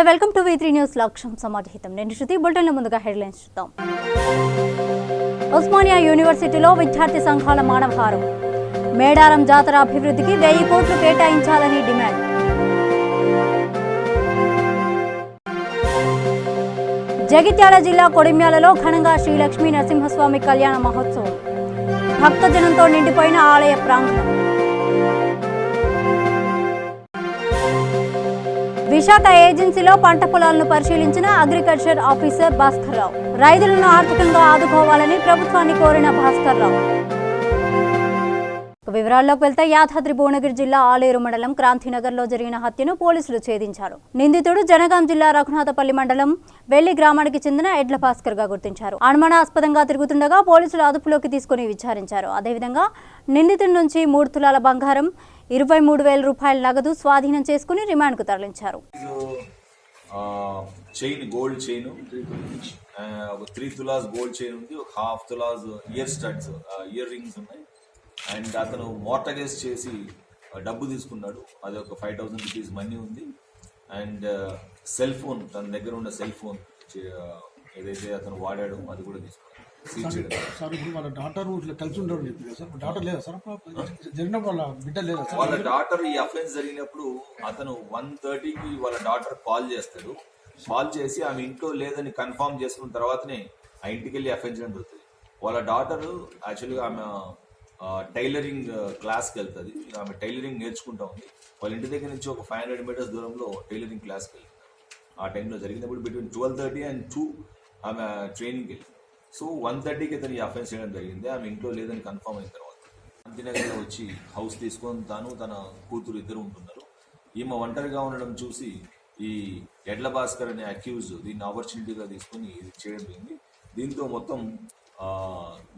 నమస్తే, welcome to V3 news. లక్ష్యం సమాజహితం. నేను శృతి. బులెటిన్ల ముందుగా హెడ్లైన్స్ చూద్దాం. ఉస్మానియా యూనివర్సిటీలో విద్యార్థి సంఘాల మానవహారం. మేడారం జాతర అభివృద్ధికి 1000 కోట్లు కేటాయించాలని డిమాండ్. జగిత్యాల జిల్లా కొడిమ్యాలలో ఘనంగా శ్రీ లక్ష్మీ నరసింహస్వామి కళ్యాణ మహోత్సవం. భక్తజనంతో నిండిపోయిన ఆలయ ప్రాంగణం. విశాఖ ఏజెన్సీలో పంట పొలాలను పరిశీలించిన అగ్రికల్చర్ ఆఫీసర్ భాస్కర్ రావు. రైతులను ఆర్థికంగా ఆదుకోవాలని ప్రభుత్వాన్ని కోరిన భాస్కర్ రావు. వివరాల్లోకి వెళ్తే యాదాద్రి భువనగిరి జిల్లా ఆలేరు మండలం క్రాంతినగర్లో జరిగిన హత్యను పోలీసులు ఛేదించారు. నిందితుడు జనగాం జిల్లా రఘునాథపల్లి మండలం వెల్లి గ్రామానికి చెందిన ఎడ్ల భాస్కర్ గా గుర్తించారు. అనుమానాస్పదంగా తిరుగుతుండగా పోలీసులు అదుపులోకి తీసుకుని విచారించారు. అదేవిధంగా నిందితుడి నుంచి 3 తులాల బంగారం, 23,000 రూపాయల నగదు స్వాధీనం చేసుకుని రిమాండ్ కు తరలించారు. Gold chain 3 tolas gold chain ఉంది, 1/2 తులాస్ ఇయర్ రింగ్స్ ఉన్నాయి. అండ్ అతను మోర్టగేజ్ చేసి డబ్బు తీసుకున్నాడు. అది ఒక 5,000 రూపీస్ మనీ ఉంది. అండ్ సెల్ ఫోన్, తన దగ్గర ఉన్న సెల్ ఫోన్ ఏదైతే అతను వాడాడో అది కూడా తీసుకున్నాడు. సార్ ఇప్పుడు వాళ్ళ డాటర్ కలిసి ఉండడం చెప్పింది సార్. డాటర్ లేదా సార్? జరిగిన వాళ్ళ బిడ్డ లేదా సార్? వాళ్ళ డాటర్ ఈ అఫెన్స్ జరిగినప్పుడు అతను 1:30కి వాళ్ళ డాటర్ కాల్ చేస్తాడు. కాల్ చేసి ఆమె ఇంట్లో లేదని కన్ఫర్మ్ చేసుకున్న తర్వాతనే ఆ ఇంటికి వెళ్ళి అఫెన్స్ చేయడం జరుగుతుంది. వాళ్ళ డాటర్ యాక్చువల్గా ఆమె టైలరింగ్ క్లాస్కి వెళ్తుంది. ఆమె టైలరింగ్ నేర్చుకుంటా ఉంది. వాళ్ళ ఇంటి దగ్గర నుంచి ఒక 500 మీటర్స్ దూరంలో టైలరింగ్ క్లాస్కి వెళ్తుంది. ఆ టైంలో జరిగినప్పుడు బిట్వీన్ 12:30 and 2 ఆమె ట్రైనింగ్కి వెళ్ళింది. సో 1:30కి అతను ఈ అఫెన్స్ చేయడం జరిగింది. ఆమె ఇంట్లో లేదని కన్ఫర్మ్ అయిన తర్వాత అంతినగర్లో వచ్చి హౌస్ తీసుకొని తన కూతురు ఇద్దరు ఉంటున్నారు. ఈమె ఒంటరిగా ఉండడం చూసి ఈ ఎడ్ల భాస్కర్ అనే అక్యూజ్ దీన్ని ఆపర్చునిటీగా తీసుకొని ఇది చేయడం జరిగింది. దీంతో మొత్తం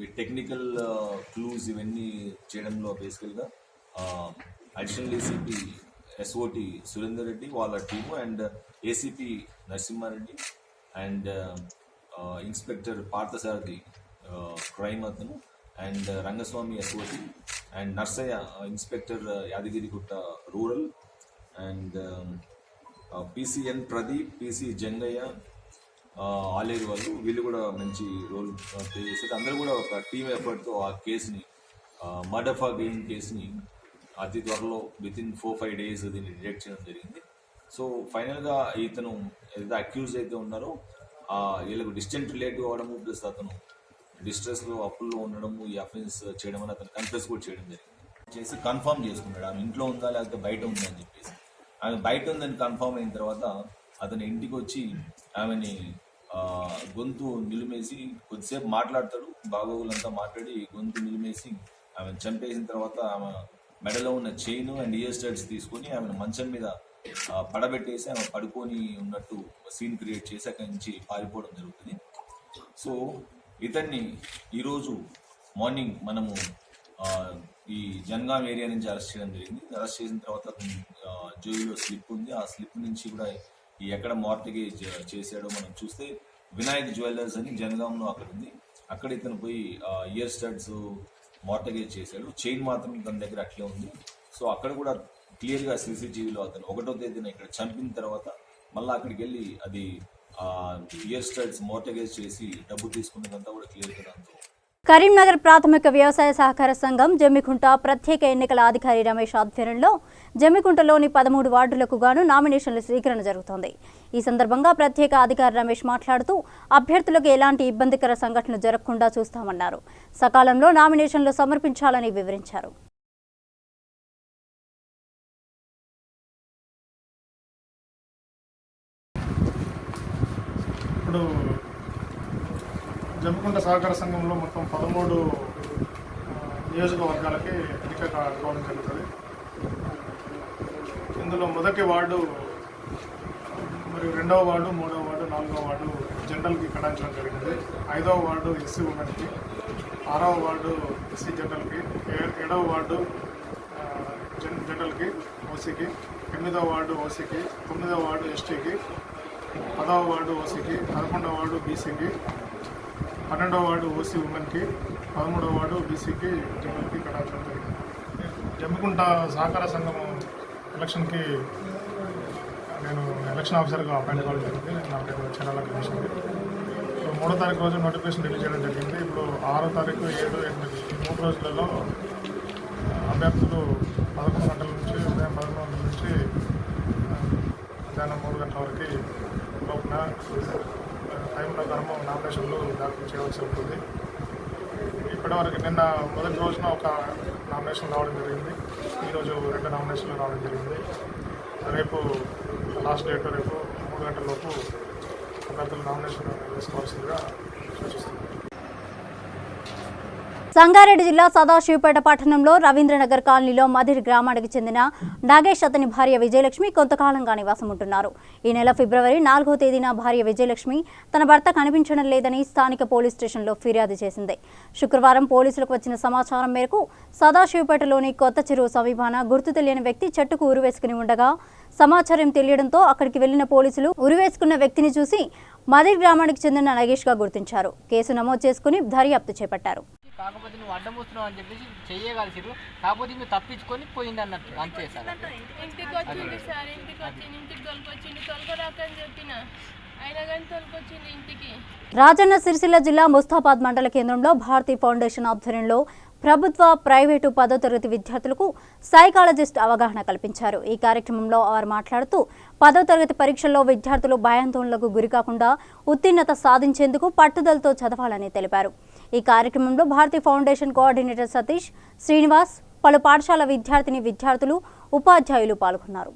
ఈ టెక్నికల్ క్లూస్ ఇవన్నీ చేయడంలో బేసికల్గా additional ACP SOT Surender Reddy వాళ్ళ team and ACP Narasimha Reddy and inspector Parthasarathy crime అతను and Rangaswamy SOT and Narsaiah inspector Yadagirigutta rural and PCN Pradeep, PC Jangaiah Aler వాళ్ళు, వీళ్ళు కూడా మంచి రోల్ ప్లే చేశారు. అందరూ కూడా ఒక టీమ్ ఎఫర్ట్తో ఆ కేసుని మర్డర్ ఫర్ గెయిన్ కేసుని అతి త్వరలో వితిన్ 4-5 days దీన్ని డిటెక్ట్ చేయడం జరిగింది. సో ఫైనల్గా ఇతను ఏదైతే అక్యూజ్ అయితే ఉన్నారో వీళ్ళకు డిస్టెంట్ రిలేటివ్ అవ్వడము ప్లస్ అతను డిస్ట్రెస్లో అప్పుల్లో ఉండడము ఈ అఫెన్స్ చేయడం అని అతను కన్ఫెస్ కూడా చేయడం జరిగింది. చేసి కన్ఫర్మ్ చేసుకున్నాడు ఆమె ఇంట్లో ఉందా లేకపోతే బయట ఉందా అని చెప్పేసి. ఆమె బయట ఉందని కన్ఫర్మ్ అయిన తర్వాత అతను ఇంటికి వచ్చి ఆమెని గొంతు నిలిమేసి కొద్దిసేపు మాట్లాడతాడు. బాగోగులంతా మాట్లాడి గొంతు నిలిమేసి ఆమెను చంపేసిన తర్వాత ఆమె మెడలో ఉన్న చైన్ అండ్ ఇయర్ స్టడ్స్ తీసుకొని ఆమెను మంచం మీద పడబెట్టేసి ఆమె పడుకొని ఉన్నట్టు సీన్ క్రియేట్ చేసి అక్కడి నుంచి పారిపోవడం జరుగుతుంది. సో ఇతన్ని ఈరోజు మార్నింగ్ మనము ఈ జనగాం ఏరియా నుంచి అరెస్ట్ చేయడం జరిగింది. అరెస్ట్ చేసిన తర్వాత జైలులో స్లిప్ ఉంది. ఆ స్లిప్ నుంచి కూడా ఈ ఎక్కడ మార్టగేజ్ చేశాడో మనం చూస్తే వినాయక్ జ్యువెలర్స్ అని జనగాంలో అక్కడ ఉంది. అక్కడ ఇతను పోయి ఇయర్ స్టడ్స్ మార్టగేజ్ చేశాడు. చైన్ మాత్రం తన దగ్గర అట్లే ఉంది. సో అక్కడ కూడా క్లియర్గా CCTVలో అతను 1వ తేదీన ఇక్కడ చంపిన తర్వాత మళ్ళీ అక్కడికి వెళ్ళి అది ఇయర్ స్టడ్స్ మార్టగేజ్ చేసి డబ్బు తీసుకున్నదంతా కూడా క్లియర్గా దాంతో. కరీంనగర్ ప్రాథమిక వ్యవసాయ సహకార సంఘం జమ్మికుంట ప్రత్యేక ఎన్నికల అధికారి రమేష్ ఆధ్వర్యంలో జమ్మికుంటలోని 13 వార్డులకు గాను నామినేషన్ల స్వీకరణ జరుగుతోంది. ఈ సందర్భంగా ప్రత్యేక అధికారి రమేష్ మాట్లాడుతూ అభ్యర్థులకు ఎలాంటి ఇబ్బందికర సంఘటనలు జరగకుండా చూస్తామన్నారు. సకాలంలో నామినేషన్లు సమర్పించాలని వివరించారు. జమ్మికుంట సహకార సంఘంలో మొత్తం 13 నియోజకవర్గాలకి ఎన్నిక కావడం జరుగుతుంది. ఇందులో మొదటి వార్డు మరియు 2వ వార్డు, 3వ వార్డు, 4వ వార్డు జనరల్కి కేటాయించడం జరిగింది. 5వ వార్డు SC ఉమెన్కి, 6వ వార్డు SC జనరల్కి, 7వ వార్డు జనరల్కి OCకి, 8వ వార్డు OCకి, 9వ వార్డు STకి, 10వ వార్డు OCకి, 11వ వార్డు BCకి, 12వ వార్డు OC ఉమెన్కి, 13వ వార్డు BCకి జనరల్కి కేటాయించడం జరిగింది. జమ్మికుంట సహకార సంఘం ఎలక్షన్కి నేను ఎలక్షన్ ఆఫీసర్గా అపాయింట్ కావడం జరిగింది. నాకు చర్యల కమిషన్ 3వ తారీఖు రోజు నోటిఫికేషన్ రిలీజ్ చేయడం జరిగింది. ఇప్పుడు 6వ తారీఖు 7, 8 ఈ 3 రోజులలో అభ్యర్థులు 11 గంటల నుంచి ఉదయం 11 గంటల నుంచి మధ్యాహ్నం 3 గంటల వరకు లోపల టైం ప్రకారం నామినేషన్లు దాఖలు చేయవలసి ఉంటుంది. ఇప్పటివరకు నిన్న మొదటి రోజున ఒక నామినేషన్ రావడం జరిగింది. ఈరోజు 2 నామినేషన్లు రావడం జరిగింది. రేపు లాస్ట్ డేట్ రేపు 3 గంటల లోపు అభ్యర్థులు నామినేషన్ వేసుకోవాల్సిందిగా సూచిస్తుంది. సంగారెడ్డి జిల్లా సదాశివపేట పట్టణంలో రవీంద్రనగర్ కాలనీలో మధిర్ గ్రామానికి చెందిన నాగేష్ అతని భార్య విజయలక్ష్మి కొంతకాలంగా నివాసం ఉంటున్నారు. ఈ నెల ఫిబ్రవరి 4వ తేదీన భార్య విజయలక్ష్మి తన భర్త కనిపించడం లేదని స్థానిక పోలీస్ స్టేషన్లో ఫిర్యాదు చేసింది. శుక్రవారం పోలీసులకు వచ్చిన సమాచారం మేరకు సదాశివపేటలోని కొత్త చెరువు సమీపాన గుర్తు తెలియని వ్యక్తి చెట్టుకు ఉరివేసుకుని ఉండగా సమాచారం తెలియడంతో అక్కడికి వెళ్లిన పోలీసులు ఉరివేసుకున్న వ్యక్తిని చూసి మధిర్ గ్రామానికి చెందిన నాగేష్గా గుర్తించారు. కేసు నమోదు చేసుకుని దర్యాప్తు చేపట్టారు. కాకపోతే నువ్వు అడ్డం వస్తున్నావు అని చెప్పేసి చెయ్యగలిసిరు, కాకపోతే నువ్వు తప్పించుకొని పోయింది అన్నట్టు అంతే సార్. ఇంటికి వచ్చింది సార్, ఇంటికి తోలుకొచ్చింది, తోలుకరాకని చెప్పిన అయినా కానీ తోలుకొచ్చింది ఇంటికి. రాజన్న సిరిసిల్ల జిల్లా ముస్తాబాద్ మండల కేంద్రంలో భారతీ ఫౌండేషన్ ఆధ్వర్యంలో ప్రభుత్వ, ప్రైవేటు 10వ తరగతి విద్యార్థులకు సైకాలజిస్ట్ అవగాహన కల్పించారు. ఈ కార్యక్రమంలో వారు మాట్లాడుతూ 10వ తరగతి పరీక్షల్లో విద్యార్థులు భయాందోళనలకు గురికాకుండా ఉత్తీర్ణత సాధించేందుకు పట్టుదలతో చదవాలని తెలిపారు. ఈ కార్యక్రమంలో భారతీ ఫౌండేషన్ కోఆర్డినేటర్ సతీష్, శ్రీనివాస్, పలు పాఠశాల విద్యార్థులు, ఉపాధ్యాయులు పాల్గొన్నారు.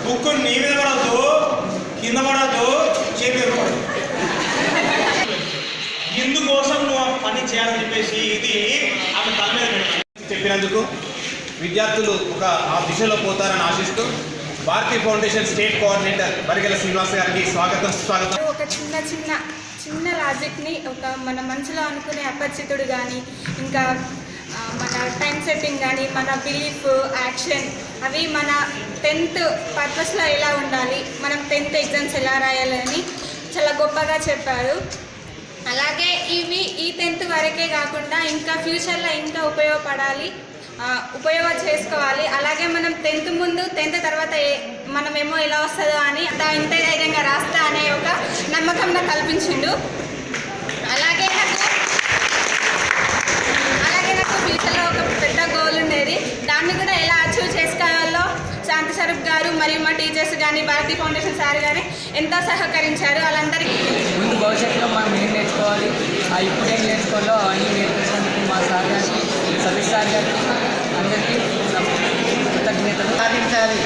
బుక్ నీ మీద పడద్దు, కింద పడద్దు, చేతి ఇందుకోసం నువ్వు పని చేయాలని చెప్పేసి ఇది ఆమె తల మీద చెప్పినందుకు విద్యార్థులు ఆ దిశలో పోతారని ఆశిస్తూ Bharati foundation state coordinator Barigela Srinivas గారికి స్వాగతం. ఒక చిన్న లాజిక్ని మన మనసులో అనుకునే అపరిచితుడు కానీ, ఇంకా మన టైం సెట్టింగ్ కానీ, మన బిలీఫ్, యాక్షన్ అవి మన 10th పర్పస్లో ఎలా ఉండాలి, మనం 10th ఎగ్జామ్స్ ఎలా రాయాలని చాలా గొప్పగా చెప్పారు. అలాగే ఈ 10th వరకే కాకుండా ఇంకా ఫ్యూచర్లో ఇంకా ఉపయోగం చేసుకోవాలి. అలాగే మనం 10th ముందు 10th తర్వాత మనమేమో ఎలా వస్తుందో అని ఇంత ధైర్యంగా రాస్తా అనే ఒక నమ్మకం నాకు కల్పించిండు. అలాగే నాకు ఫ్యూచర్లో ఒక పెద్ద గోల్ ఉండేది. దాన్ని కూడా ఎలా అచీవ్ చేసుకోవాలో శాంతి స్వరూప్ గారు మరియు మా టీచర్స్ కానీ, భారతీ ఫౌండేషన్ సార్ కానీ ఎంతో సహకరించారు. వాళ్ళందరికీ ముందు భవిష్యత్తులో మనం ఏం నేర్చుకోవాలి, ఇప్పుడేం నేర్చుకోవాలో అన్నీ నేర్పించినందుకు మా సార్ గారికి, సతీష్ సార్ గారికి అందరికీ కృతజ్ఞతలు. సాధించాలి,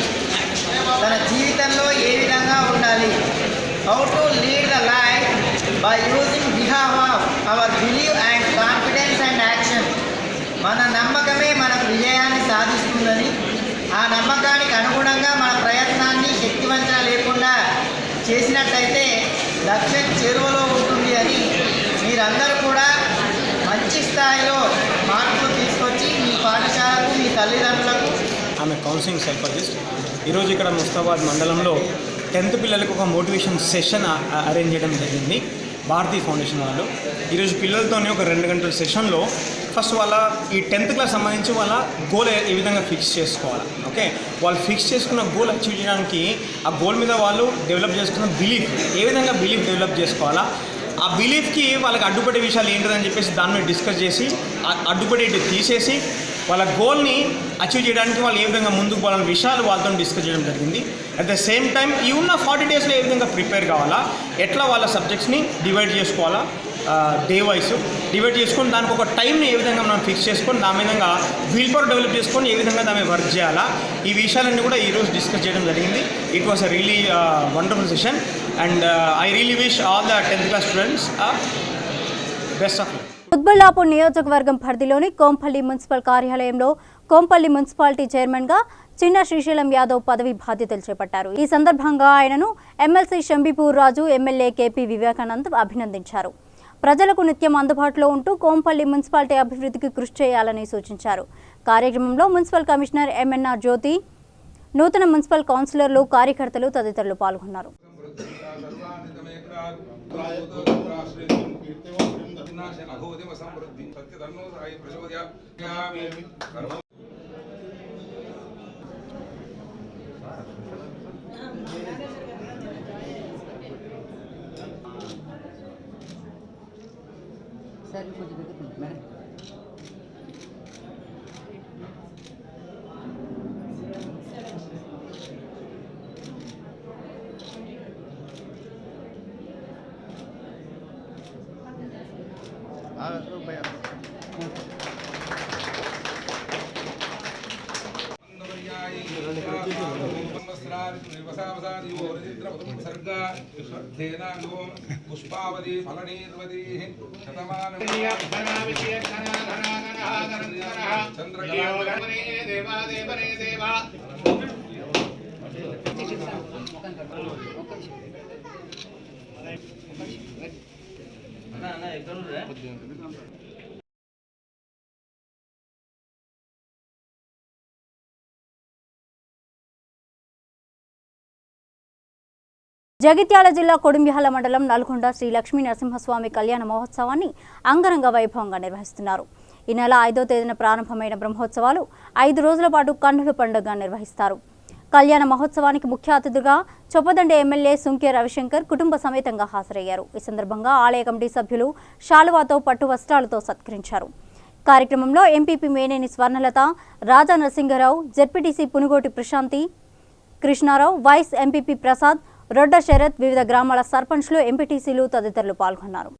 తన జీవితంలో ఏ విధంగా ఉండాలి, how to lead the life by using behalf of our believe and confidence and action. మన నమ్మకమే మనకు విజయాన్ని సాధిస్తుందని, ఆ నమ్మకానికి అనుగుణంగా మన ప్రయత్నాన్ని శక్తివంచన లేకుండా చేసినట్టయితే లక్ష్యం చెరువులో ఉంటుంది అని మీరందరూ కూడా మంచి స్థాయిలో మార్పులు తీసుకొచ్చి మీ పాఠశాలకు, మీ తల్లిదండ్రులకు. ఆమె కౌన్సిలింగ్ సైకాలజిస్ట్. ఈరోజు ఇక్కడ ముస్తాబాద్ మండలంలో 10th పిల్లలకు ఒక మోటివేషన్ సెషన్ అరేంజ్ చేయడం జరిగింది భారతీ ఫౌండేషన్ వాళ్ళు. ఈరోజు పిల్లలతోనే ఒక 2 గంటల సెషన్లో ఫస్ట్ వాళ్ళ ఈ 10th క్లాస్ సంబంధించి వాళ్ళ గోల్ ఏ విధంగా ఫిక్స్ చేసుకోవాలి, ఓకే, వాళ్ళు ఫిక్స్ చేసుకున్న గోల్ అచీవ్ చేయడానికి ఆ గోల్ మీద వాళ్ళు డెవలప్ చేసుకున్న బిలీఫ్, ఏ విధంగా బిలీఫ్ డెవలప్ చేసుకోవాలా, ఆ బిలీఫ్కి వాళ్ళకి అడ్డుపడే విషయాలు ఏంటిదని చెప్పేసి దాని మీద డిస్కస్ చేసి అడ్డుపడేటి తీసేసి వాళ్ళ గోల్ని అచీవ్ చేయడానికి వాళ్ళు ఏ విధంగా ముందుకు పోవాలనే విషయాలు వాళ్ళతో డిస్కస్ చేయడం జరిగింది. అట్ ద సేమ్ టైం ఈ ఉన్న 40 డేస్లో ఏ విధంగా ప్రిపేర్ కావాలా, ఎట్లా వాళ్ళ సబ్జెక్ట్స్ని డివైడ్ చేసుకోవాలా, డే వైస్ డివైడ్ చేసుకొని దానికి ఒక టైంని ఏ విధంగా మనం ఫిక్స్ చేసుకొని దాని విధంగా విల్ పవర్ డెవలప్ చేసుకొని ఏ విధంగా దాన్ని వర్క్ చేయాలా, ఈ విషయాలన్నీ కూడా ఈరోజు డిస్కస్ చేయడం జరిగింది. It was a really wonderful session and I really wish all the 10th class students best of luck. Quthbullapur నియోజకవర్గం పరిధిలోని కోంపల్లి మున్సిపల్ కార్యాలయంలో కోంపల్లి మున్సిపాలిటీ చైర్మన్గా చిన్న శ్రీశైలం యాదవ్ పదవి బాధ్యతలు చేపట్టారు. ఈ సందర్భంగా ఆయనను ఎమ్మెల్సీ షంబీపూర్ రాజు, ఎమ్మెల్యే కేపీ వివేకానంద్ అభినందించారు. ప్రజలకు నిత్యం అందుబాటులో ఉంటూ కోంపల్లి మున్సిపాలిటీ అభివృద్ధికి కృషి చేయాలని సూచించారు. కార్యక్రమంలో మున్సిపల్ కమిషనర్ ఎంఎన్ఆర్ జ్యోతి, నూతన మున్సిపల్ కౌన్సిలర్లు, కార్యకర్తలు తదితరులు పాల్గొన్నారు. పుష్పావతి ఫలనీర్వతి జగిత్యాల జిల్లా కొడుంబ్యాల మండలం నల్గొండ శ్రీ లక్ష్మీ నరసింహస్వామి కళ్యాణ మహోత్సవాన్ని అంగరంగ వైభవంగా నిర్వహిస్తున్నారు. ఈ నెల 5వ తేదీన ప్రారంభమైన బ్రహ్మోత్సవాలు 5 రోజుల పాటు కన్నుల పండుగగా నిర్వహిస్తారు. కళ్యాణ మహోత్సవానికి ముఖ్య అతిథిగా చొప్పదండి ఎమ్మెల్యే సుంకే రవిశంకర్ కుటుంబ సమేతంగా హాజరయ్యారు. ఈ సందర్భంగా ఆలయ కమిటీ సభ్యులు శాలువాతో పట్టు వస్త్రాలతో సత్కరించారు. కార్యక్రమంలో MPP Meneni Swarnalatha, Raja Narasinga Rao, ZPTC Punugoti Prashanthi Krishna Rao, vice MPP Prasad, Rodda Sharath, వివిధ గ్రామాల సర్పంచ్లు, ఎంపీటీసీలు తదితరులు పాల్గొన్నారు.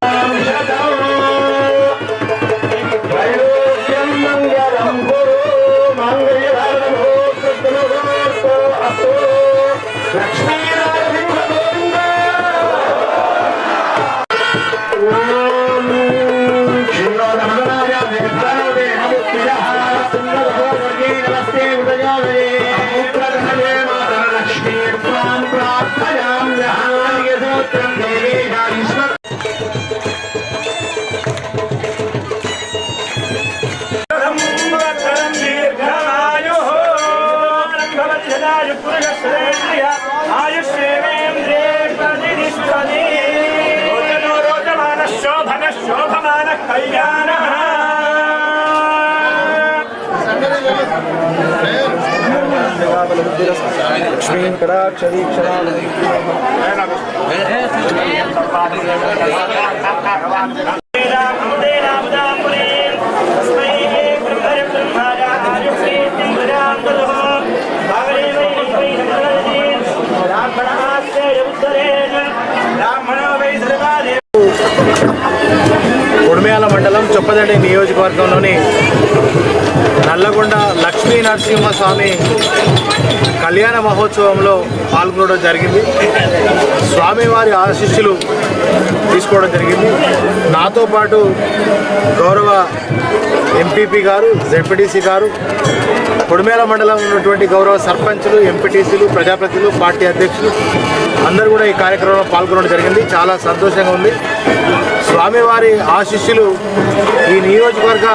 కొడుంబ్యాల మండలం చొప్పదండి నియోజకవర్గంలోని నల్లగొండ లక్ష్మీ నరసింహస్వామి కళ్యాణ మహోత్సవంలో పాల్గొనడం జరిగింది. స్వామివారి ఆశీస్సులు తీసుకోవడం జరిగింది. నాతో పాటు గౌరవ ఎంపీపీ గారు, జెడ్పీటీసీ గారు, కొడుంబ్యాల మండలం ఉన్నటువంటి గౌరవ సర్పంచులు, ఎంపీటీసీలు, ప్రజాప్రతినిధులు, పార్టీ అధ్యక్షులు అందరూ కూడా ఈ కార్యక్రమంలో పాల్గొనడం జరిగింది. చాలా సంతోషంగా ఉంది. స్వామివారి ఆశీస్సులు ఈ నియోజకవర్గ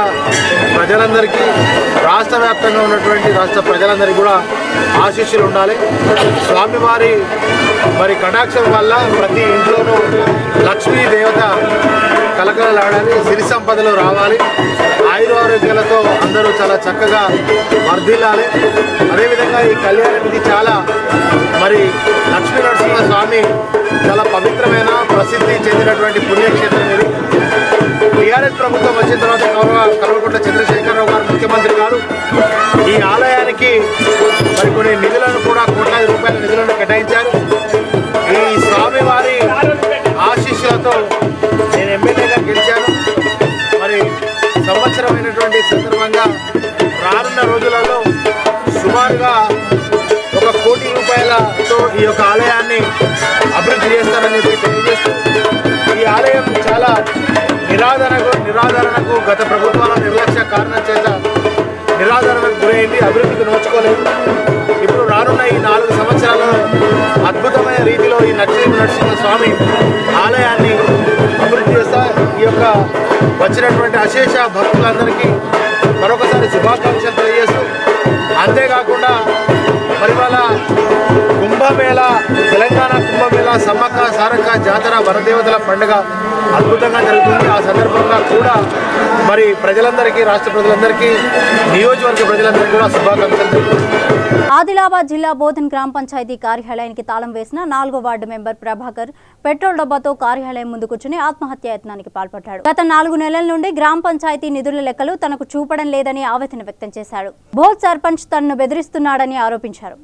ప్రజలందరికీ, రాష్ట్ర వ్యాప్తంగా ఉన్నటువంటి రాష్ట్ర ప్రజలందరికీ కూడా ఆశీస్సులు ఉండాలి. స్వామివారి కటాక్షం వల్ల ప్రతి ఇంట్లోనూ లక్ష్మీ దేవత కలకలలాడాలి, సిరి సంపదలు రావాలి, ఆయురారోగ్యాలతో అందరూ చాలా చక్కగా వర్ధిల్లాలి. అదేవిధంగా ఈ కళ్యాణం ఇది చాలా లక్ష్మీ నరసింహ స్వామి చాలా పవిత్రమైన, ప్రసిద్ధి చెందినటువంటి పుణ్యక్షేత్రం ఇది. టీఆర్ఎస్ ప్రభుత్వం వచ్చిన తర్వాత కల్వకుంట్ల చంద్రశేఖరరావు గారు ముఖ్యమంత్రి గారు ఈ ఆలయానికి మరి కొన్ని నిధులను కూడా కోట్లాది రూపాయల నిధులను కేటాయించారు. ఈ స్వామివారి ఆశీస్సులతో నేను ఎమ్మెల్యేగా గెలిచాను. మరి సంవత్సరమైనటువంటి సందర్భంగా రానున్న రోజులలో సుమారుగా 1 కోటి రూపాయలతో ఈ యొక్క ఆలయాన్ని అభివృద్ధి చేస్తారని చెప్పి తెలియజేస్తూ, ఈ ఆలయం చాలా నిరాదరణకు గత ప్రభుత్వాల నిర్లక్ష్య కారణం చేత నిరాదరణకు గురైంది, అభివృద్ధికి నోచుకోలేదు. ఇప్పుడు రానున్న ఈ 4 సంవత్సరాలలో అద్భుతమైన రీతిలో ఈ నరసింహ స్వామి ఆలయాన్ని అభివృద్ధి చేస్తా. ఈ యొక్క వచ్చినటువంటి అశేష భక్తులందరికీ మరొకసారి శుభాకాంక్షలు తెలియజేస్తూ, అంతేకాకుండా మరి వాళ్ళ కుంభమేళ, తెలంగాణ కుంభమేళ, సమ్మక్క సారక్క జాతర, వనదేవతల పండుగ అద్భుతంగా జరుగుతుంది. ఆ సందర్భంగా కూడా మరి ప్రజలందరికీ, రాష్ట్ర ప్రజలందరికీ, నియోజకవర్గ ప్రజలందరికీ కూడా శుభాకాంక్షలు తెలుపుతున్నాను. ఆదిలాబాద్ జిల్లా బోధన్ గ్రామ పంచాయతీ కార్యాలయానికి తాళం వేసిన 4వ వార్డు మెంబర్ ప్రభాకర్ పెట్రోల్ డబ్బాతో కార్యాలయం ముందు కూర్చుని ఆత్మహత్యాయత్నానికి పాల్పడ్డాడు. గత 4 నెలల నుండి గ్రామ పంచాయతీ నిధుల లెక్కలు తనకు చూపడం లేదని ఆవేదన వ్యక్తం చేశాడు. బోధ్ సర్పంచ్ తనను బెదిరిస్తున్నాడని ఆరోపించారు.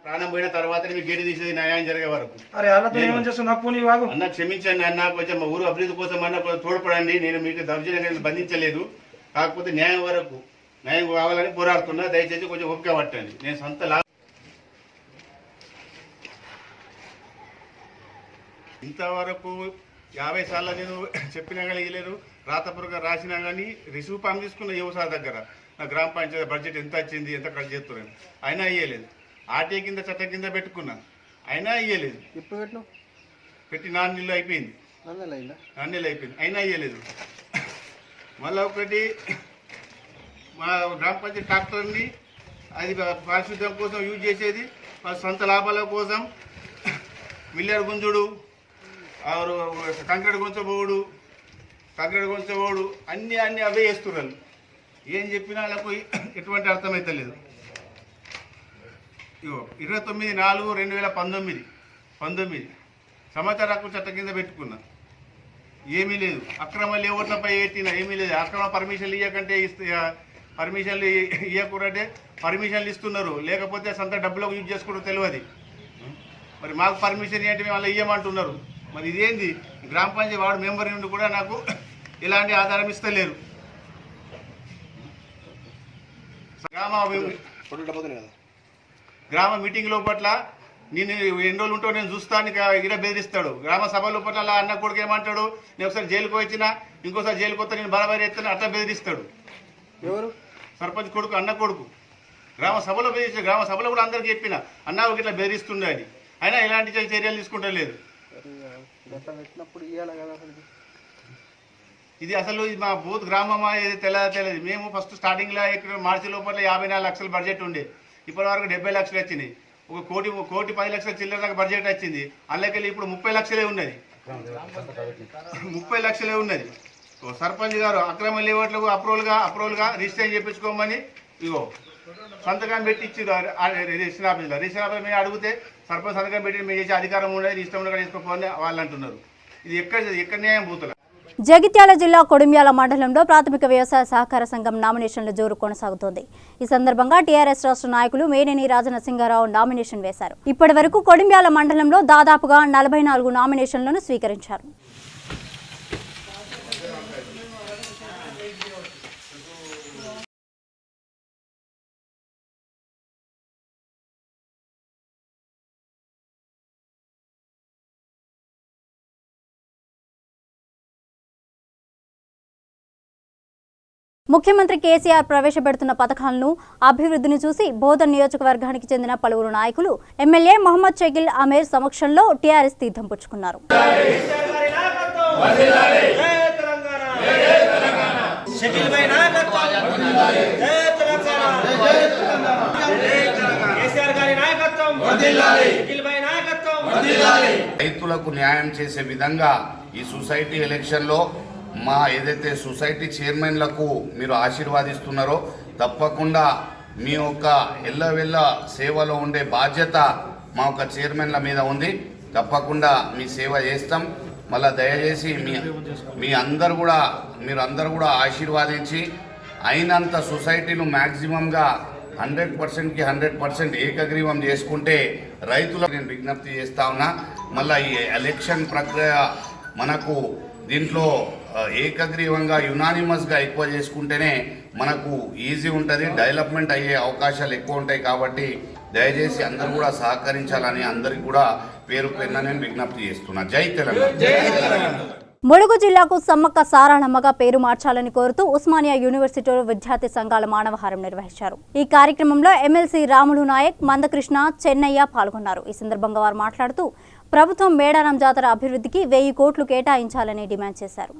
ప్రాణం పోయిన తర్వాత మీకు గేటు తీసేది న్యాయం జరిగే వరకు అన్న క్షమించండి అన్న, కొంచెం మా ఊరు అభివృద్ధి కోసం అన్న తోడ్పడండి. నేను మీకు దౌర్జన్యంగా బంధించలేదు, కాకపోతే న్యాయం వరకు న్యాయం కావాలని పోరాడుతున్నా. దయచేసి కొంచెం ఓపిక పట్టండి. నేను సొంత ఇంతవరకు 50 సార్లు నేను చెప్పినా కలిగలేరు, రాతపూర్వక రాసినా కానీ రిసీవ్ ఫామ్ తీసుకున్న యువసార్ దగ్గర నా గ్రామ పంచాయతీ బడ్జెట్ ఎంత వచ్చింది, ఎంత ఖర్చు చేస్తున్నాను, అయినా ఇయ్యలేదు. ఆర్టీ కింద చట్టం కింద పెట్టుకున్నా, అయినా ఇయ్యలేదు. ఇప్పుడు పెట్టి 4 నెలలు అయిపోయింది, 4 నెలలు అయిపోయింది, అయినా ఇయ్యలేదు. మళ్ళీ ఒకటి మా గ్రామ పంచాయతీ ట్రాక్టర్ని అది పారిశుద్ధ్యం కోసం యూజ్ చేసేది, వాళ్ళ సొంత లాభాల కోసం మిల్లర్ గుంజుడు, కంక్రీట్ గుంచబోడు అన్నీ అవే చేస్తున్నారు. ఏం చెప్పినా వాళ్ళకు ఎటువంటి అర్థమైతలేదు. ఇగో 29/4/2019 సమాచార హక్కు చట్టం కింద పెట్టుకున్నా, ఏమీ లేదు. అక్రమ లేఅవుట్లపై పెట్టినా ఏమీ లేదు. అక్రమ పర్మిషన్లు ఇవ్వకంటే పర్మిషన్లు ఇవ్వకూడదే పర్మిషన్లు ఇస్తున్నారు, లేకపోతే సొంత డబ్బులకు యూజ్ చేసుకోవడం తెలియదు. మరి మాకు పర్మిషన్ ఏంటి, మేము అలా ఇవ్వమంటున్నారు. మరి ఇదేంది? గ్రామ పంచాయతీ వార్డు మెంబర్ నుండి కూడా నాకు ఎలాంటి ఆధారం ఇస్తలేరు. గ్రామ మీటింగ్ లోపట్ల నేను ఎన్ని రోజులు ఉంటావు నేను చూస్తాను ఇలా బెదిరిస్తాడు. గ్రామ సభ లోపట్ల అలా అన్న కొడుకు ఏమంటాడు, నేను ఒకసారి జైలుకు వచ్చినా ఇంకోసారి జైలుకు వస్తా నేను బరాబరి ఎత్తాను, అట్లా బెదిరిస్తాడు. ఎవరు? సర్పంచ్ కొడుకు, అన్న కొడుకు. గ్రామ సభలో బెదిరిస్తాడు. గ్రామ సభలో కూడా అందరికి చెప్పిన అన్న ఒక ఇట్లా బెదిరిస్తుండే అని, అయినా ఎలాంటి చర్యలు తీసుకుంటా లేదు. ఇది అసలు మా బూత్ గ్రామమా ఏది తెలియదు. మేము ఫస్ట్ స్టార్టింగ్లో ఇక్కడ మార్చి లోపల 54 లక్షల బడ్జెట్ ఉండే, ఇప్పటి వరకు 70 లక్షలు వచ్చినాయి. 1 కోటి 10 లక్షల చిల్లర దాకా బడ్జెట్ వచ్చింది. అందులోకెళ్ళి ఇప్పుడు 30 లక్షలే ఉన్నది. 30 లక్షలే ఉన్నది. సర్పంచ్ గారు అక్రమ లేఅవుట్లకు అప్రూవల్గా రిజిస్ట్రేషన్ చేయించుకోమని ఇగో సంతకం పెట్టి ఇచ్చింది రిజిస్టర్ ఆఫీస్లో. రిజిస్టర్ ఆఫీస్ మేము అడిగితే సర్పంచ్ సంతకం పెట్టి మేము చేసే అధికారం ఉండేది, ఇష్టం కూడా చేసుకోపోని వాళ్ళు అంటున్నారు. ఇది ఎక్కడ న్యాయం బూతుల. జగిత్యాల జిల్లా కొడిమ్యాల మండలంలో ప్రాథమిక వ్యవసాయ సహకార సంఘం నామినేషన్ల జోరు కొనసాగుతోంది. ఈ సందర్భంగా టీఆర్ఎస్ రాష్ట్ర నాయకులు మేనేని రాజనరసింహారావు నామినేషన్ వేశారు. ఇప్పటి వరకు కొడిమ్యాల మండలంలో దాదాపుగా 44 నామినేషన్లను స్వీకరించారు. ముఖ్యమంత్రి కేసీఆర్ ప్రవేశపెడుతున్న పథకాలను అభివృద్ధిని చూసి బోధన్ నియోజకవర్గానికి చెందిన పలువురు నాయకులు ఎమ్మెల్యే మొహమ్మద్ షకీల్ అమీర్ సమక్షంలో టీఆర్ఎస్ తీర్థం పుచ్చుకున్నారు. రైతులకు న్యాయం చేసే విధంగా ఈ సొసైటీ ఎలక్షన్లో మా ఏదైతే సొసైటీ చైర్మన్లకు మీరు ఆశీర్వాదిస్తున్నారో తప్పకుండా మీ యొక్క ఎల్లవెల్ల సేవలో ఉండే బాధ్యత మా యొక్క చైర్మన్ల మీద ఉంది. తప్పకుండా మీ సేవ చేస్తాం. మళ్ళీ దయచేసి మీరందరూ కూడా ఆశీర్వాదించి అయినంత సొసైటీలు మ్యాక్సిమంగా 100%కి 100% ఏకగ్రీవం చేసుకుంటే రైతులకు నేను విజ్ఞప్తి చేస్తా ఉన్నా. మళ్ళీ ఈ ఎలక్షన్ ప్రక్రియ మనకు దీంట్లో ఏకగ్రీవంగా యునానిమస్గా ఎక్కువ చేసుకుంటేనే మనకు ఈజీ ఉంటుంది, డెవలప్మెంట్ అయ్యే అవకాశాలు ఎక్కువ ఉంటాయి. కాబట్టి దయచేసి అందరూ కూడా సహకరించాలని అందరికీ కూడా పేరు పేరున నేను విజ్ఞప్తి చేస్తున్నా. జై తెలంగాణ. ములుగు జిల్లాకు సమ్మక్క సారాళమ్మగా పేరు మార్చాలని కోరుతూ ఉస్మానియా యూనివర్సిటీలో విద్యార్థి సంఘాల మానవహారం నిర్వహించారు. ఈ కార్యక్రమంలో ఎమ్మెల్సీ రాములు నాయక్, మందకృష్ణ, చెన్నయ్య పాల్గొన్నారు. ఈ సందర్భంగా వారు మాట్లాడుతూ ప్రభుత్వం మేడారం జాతర అభివృద్ధికి 1000 కోట్లు కేటాయించాలని డిమాండ్ చేశారు.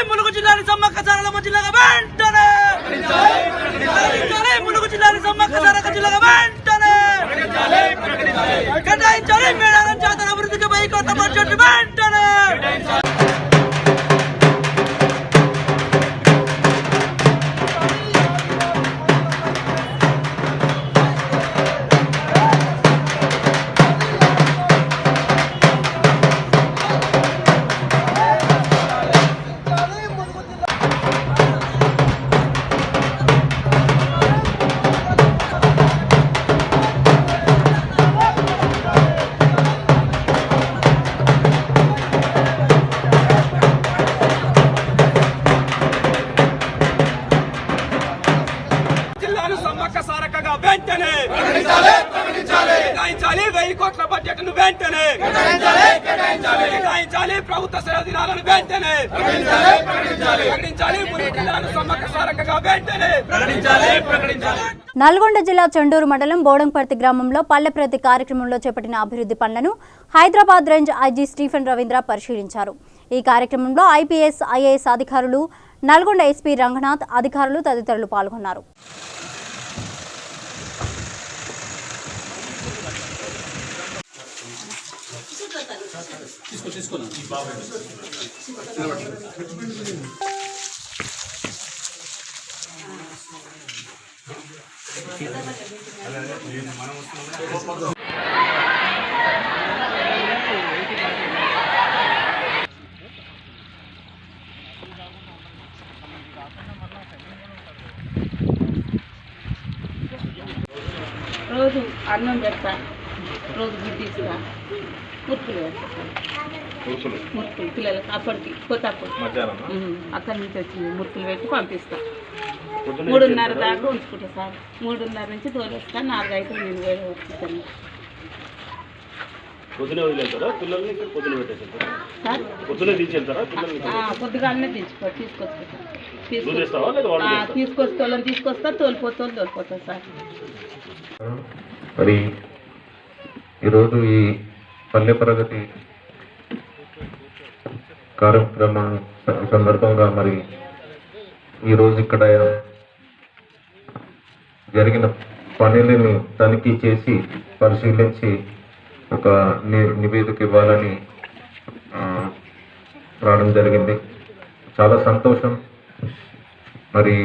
ములుగు జిల్లాని సమ్మక్క సారలమ్మ జిల్లాగా వెంటనే ములుగు జిల్లాని సమ్మక్క సారక్క జిల్లాగా వెంటనే కేటాయించాలి. మేడారం జాతర అభివృద్ధికి 1000 కోట్ల బడ్జెట్ వెంటనే. నల్గొండ జిల్లా చెండూరు మండలం బోడంపర్తి గ్రామంలో పల్లెప్రతి కార్యక్రమంలో చేపట్టిన అభివృద్ధి పనులను Hyderabad range IG Stephen Ravindra పరిశీలించారు. ఈ కార్యక్రమంలో ఐపీఎస్, ఐఏఎస్ అధికారులు, నల్గొండ ఎస్పీ రంగనాథ్ అధికారులు తదితరులు పాల్గొన్నారు. రోజు అన్నం పెడతా, రోజు గుడ్డి ఇస్తా, మురుకులు మురుకులు పిల్లలకి అప్పటికి కొత్తప్పుడు అక్కడి నుంచి వచ్చి మురుకులు పెట్టి పంపిస్తా. 3:30 దాకా ఉంచుకుంటా సార్. 3:30 నుంచి తోలేస్తా. 4 అయితే నేను వేరే వచ్చేస్తాను. పొద్దుగానే తీసుకొస్తా తోలిపోతా సార్. మరి ఈరోజు ఈ పల్లె ప్రగతి కార్యక్రమం సందర్భంగా మరి ఈరోజు ఇక్కడ జరిగిన పనులను తనిఖీ చేసి పరిశీలించి ఒక నివేదిక ఇవ్వాలని రావడం జరిగింది. చాలా సంతోషం. మరి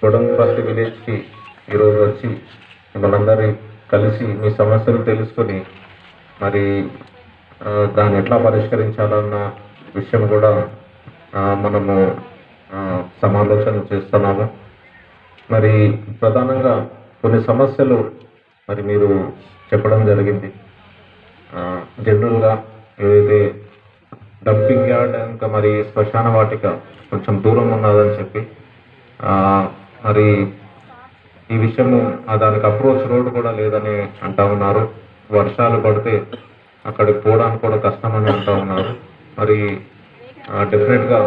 కొడంపల్లి విలేజ్కి ఈరోజు వచ్చి మనందరి కలిసి మీ సమస్యలు తెలుసుకొని మరి దాన్ని ఎట్లా పరిష్కరించాలన్న విషయం కూడా మనము సమాలోచన చేస్తున్నాము. మరి ప్రధానంగా కొన్ని సమస్యలు మరి మీరు చెప్పడం జరిగింది. జనరల్గా ఏదైతే డంపింగ్ యార్డ్ ఇంకా మరి శ్మశాన వాటిక కొంచెం దూరం ఉన్నదని చెప్పి మరి ఈ విషయము దానికి అప్రోచ్ రోడ్ కూడా లేదని అంటా ఉన్నారు. వర్షాలు పడితే అక్కడికి పోవడానికి కూడా కష్టమని అంటా ఉన్నారు. మరి డెఫినెట్గా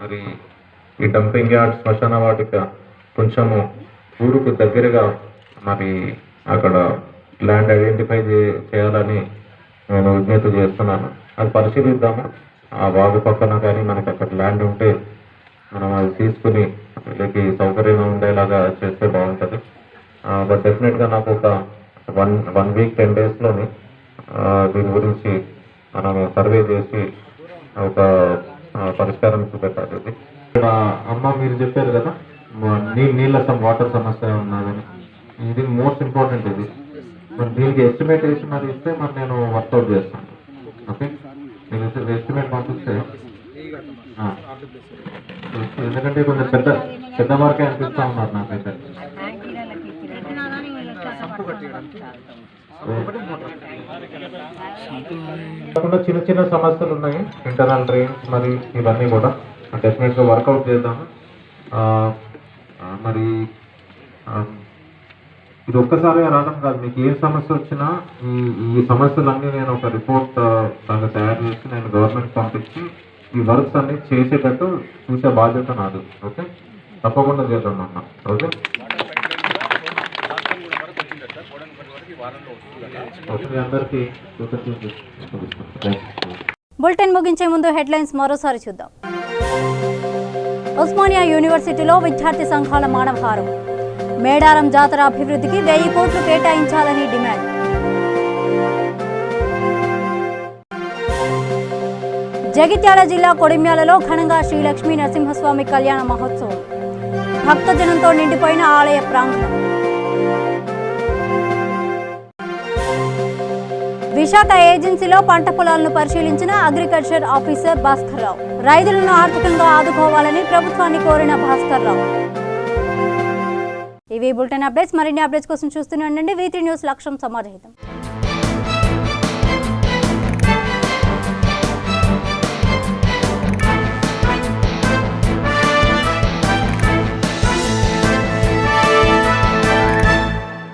మరి ఈ డంపింగ్ యార్డ్ శ్మశాన వాటిక కొంచెము ఊరుకు దగ్గరగా మరి అక్కడ ల్యాండ్ ఐడెంటిఫై చేయాలని నేను విజ్ఞప్తి చేస్తున్నాను. అది పరిశీలిద్దాము. ఆ వాగు పక్కన కానీ మనకి అక్కడ ల్యాండ్ ఉంటే మనం అది తీసుకుని వీళ్ళకి సౌకర్యంగా ఉండేలాగా చేస్తే బాగుంటుంది. బట్ డెఫినెట్గా నాకు ఒక వన్ వీక్ 10 డేస్లోని దీని గురించి మనం సర్వే చేసి ఒక పరిష్కారం చూపెట్టాలి. ఇది అమ్మ మీరు చెప్పారు కదా నీళ్ళ వాటర్ సమస్య ఉన్నదని, ఇది మోస్ట్ ఇంపార్టెంట్. ఇది మరి దీనికి ఎస్టిమేట్ వేసి మరి ఇస్తే మరి నేను వర్కౌట్ చేస్తాను. ఓకే, మీరు ఎస్టిమేట్ పంపిస్తే, ఎందుకంటే కొంచెం పెద్ద వరకే అనిపిస్తూ ఉన్నారు నాకైతే. కాకుండా చిన్న చిన్న సమస్యలు ఉన్నాయి, ఇంటర్నల్ డ్రైన్స్ మరి ఇవన్నీ కూడా డెఫినెట్గా వర్కౌట్ చేద్దాము. మరి ఇది ఒక్కసారిగా రావడం కాదు, మీకు ఏ సమస్య వచ్చినా ఈ సమస్యలన్నీ నేను ఒక రిపోర్ట్ లాగా తయారు చేసి నేను గవర్నమెంట్ పంపించి ఈ వర్క్స్ అన్ని చేసేటట్టు చూసే బాధ్యత నాది. ఓకే, తప్పకుండా చేద్దాం అన్న. ఓకే, అందరికీ బులెటిన్ ముగించే ముందు హెడ్లైన్స్ మరోసారి చూద్దాం. ఉస్మానియా యూనివర్సిటీలో విద్యార్థి సంఘాల మానవహారం. మేడారం జాతర అభివృద్ధికి 1000 కోట్లు కేటాయించాలని డిమాండ్. జగిత్యాల జిల్లా కొడిమ్యాలలో ఘనంగా శ్రీ లక్ష్మీ నరసింహస్వామి కళ్యాణ మహోత్సవం. భక్తజనంతో నిండిపోయిన ఆలయ ప్రాంగణం. విశాఖ ఏజెన్సీలో పంట పొలాలను పరిశీలించిన అగ్రికల్చర్ ఆఫీసర్ భాస్కర్ రావు. రైతులను ఆర్థికంగా ఆదుకోవాలని ప్రభుత్వాన్ని కోరిన భాస్కర్ రావు. ఇవి బులెటిన్ అప్డేట్స్. మరిన్ని అప్డేట్స్ కోసం చూస్తూనే ఉండండి V3 న్యూస్. లక్ష్యం సమాజహితం.